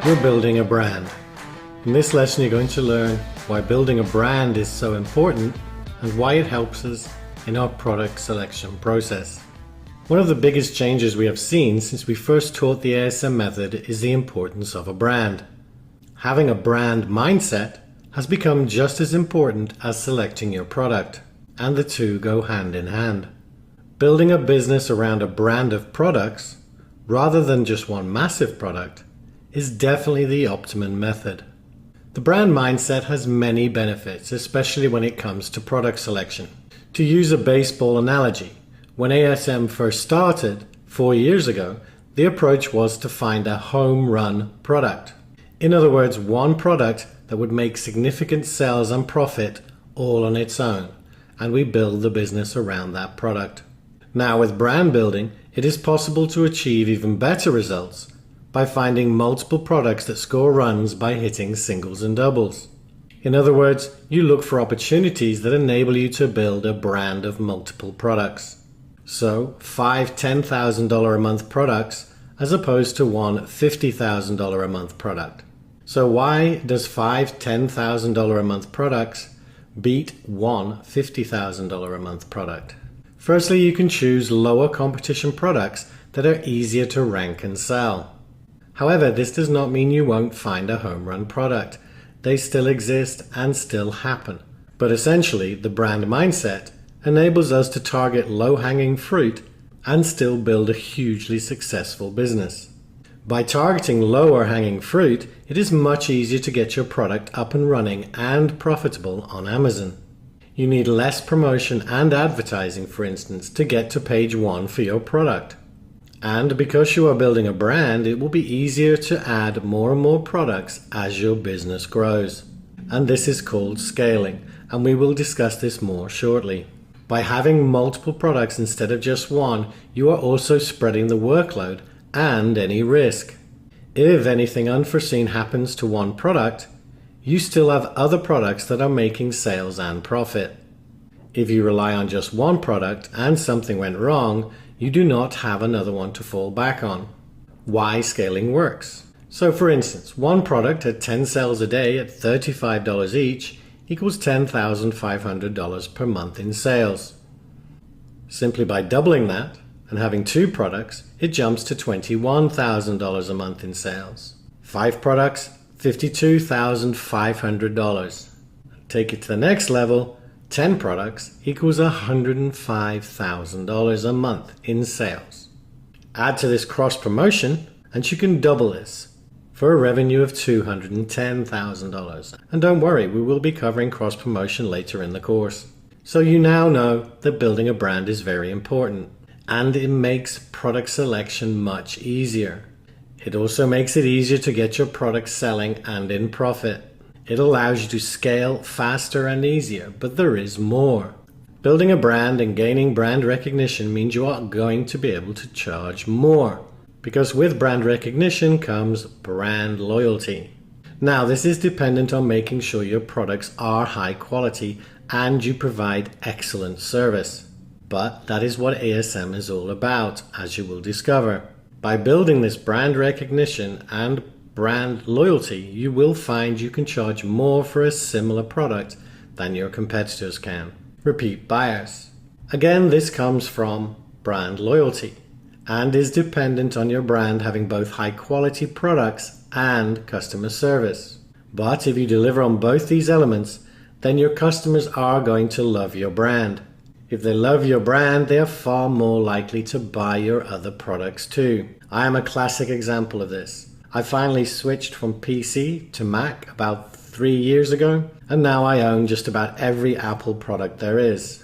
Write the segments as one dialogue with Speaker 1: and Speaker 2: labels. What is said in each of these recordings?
Speaker 1: You're building a brand. In this lesson you're going to learn why building a brand is so important and why it helps us in our product selection process. One of the biggest changes we have seen since we first taught the ASM method is the importance of a brand. Having a brand mindset has become just as important as selecting your product, and the two go hand in hand. Building a business around a brand of products, rather than just one massive product, is definitely the optimum method. The brand mindset has many benefits, especially when it comes to product selection. To use a baseball analogy, when ASM first started 4 years ago, the approach was to find a home run product. In other words, one product that would make significant sales and profit all on its own, and we build the business around that product. Now with brand building, it is possible to achieve even better results by finding multiple products that score runs by hitting singles and doubles. In other words, you look for opportunities that enable you to build a brand of multiple products. So 5 $10,000 a month products as opposed to one $50,000 a month product. So why does 5 $10,000 a month products beat one $50,000 a month product? Firstly, you can choose lower competition products that are easier to rank and sell. However, this does not mean you won't find a home run product. They still exist and still happen. But essentially, the brand mindset enables us to target low-hanging fruit and still build a hugely successful business. By targeting lower hanging fruit, it is much easier to get your product up and running and profitable on Amazon. You need less promotion and advertising, for instance, to get to page 1 for your product. And because you are building a brand, it will be easier to add more and more products as your business grows. And this is called scaling, and we will discuss this more shortly. By having multiple products instead of just one, you are also spreading the workload and any risk. If anything unforeseen happens to one product, you still have other products that are making sales and profit. If you rely on just one product and something went wrong, you do not have another one to fall back on. Why scaling works. So for instance, one product at 10 sales a day at $35 each equals $10,500 per month in sales. Simply by doubling that and having 2 products, it jumps to $21,000 a month in sales. 5 products, $52,500. Take it to the next level, 10 products equals $105,000 a month in sales. Add to this cross promotion and you can double this for a revenue of $210,000. And don't worry, we will be covering cross promotion later in the course. So you now know that building a brand is very important, and it makes product selection much easier. It also makes it easier to get your product selling and in profit. It allows you to scale faster and easier, but there is more. Building a brand and gaining brand recognition means you are going to be able to charge more, because with brand recognition comes brand loyalty. Now, this is dependent on making sure your products are high quality and you provide excellent service. But that is what ASM is all about, as you will discover. By building this brand recognition and brand loyalty, you will find you can charge more for a similar product than your competitors can. Repeat buyers. Again, this comes from brand loyalty and is dependent on your brand having both high quality products and customer service. But if you deliver on both these elements, then your customers are going to love your brand. If they love your brand, they are far more likely to buy your other products too. I am a classic example of this. I finally switched from PC to Mac about 3 years ago, and now I own just about every Apple product there is,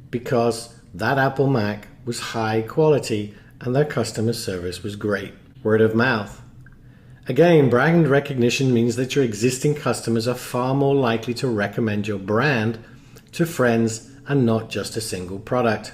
Speaker 1: because that Apple Mac was high quality and their customer service was great. Word of mouth. Again, brand recognition means that your existing customers are far more likely to recommend your brand to friends and not just a single product.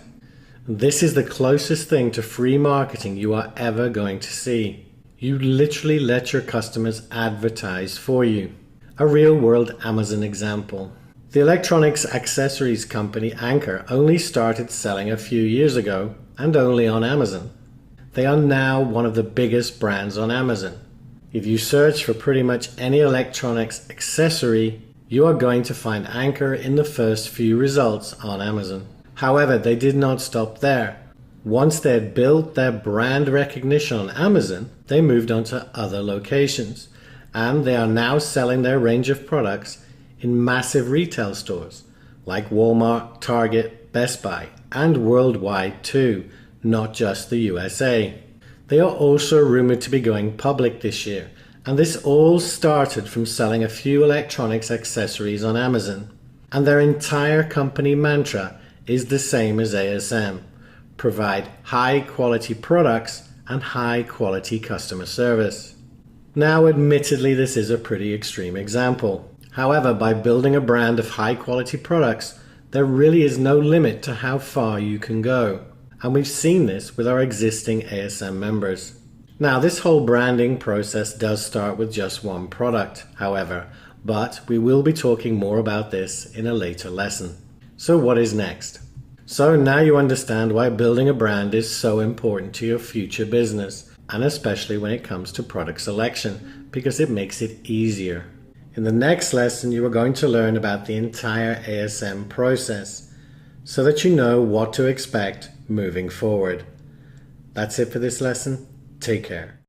Speaker 1: This is the closest thing to free marketing you are ever going to see. You literally let your customers advertise for you. A real-world Amazon example. The electronics accessories company Anker only started selling a few years ago and only on Amazon. They are now one of the biggest brands on Amazon. If you search for pretty much any electronics accessory, you are going to find Anker in the first few results on Amazon. However, they did not stop there. Once they had built their brand recognition on Amazon, they moved on to other locations, and they are now selling their range of products in massive retail stores like Walmart, Target, Best Buy, and worldwide too, not just the USA. They are also rumored to be going public this year, and this all started from selling a few electronics accessories on Amazon. And their entire company mantra is the same as ASM: provide high quality products and high quality customer service. Now, admittedly, this is a pretty extreme example. However, by building a brand of high quality products, there really is no limit to how far you can go. And we've seen this with our existing ASM members. Now, this whole branding process does start with just one product, however, but we will be talking more about this in a later lesson. So what is next? So now you understand why building a brand is so important to your future business, and especially when it comes to product selection, because it makes it easier. In the next lesson, you are going to learn about the entire ASM process so that you know what to expect moving forward. That's it for this lesson. Take care.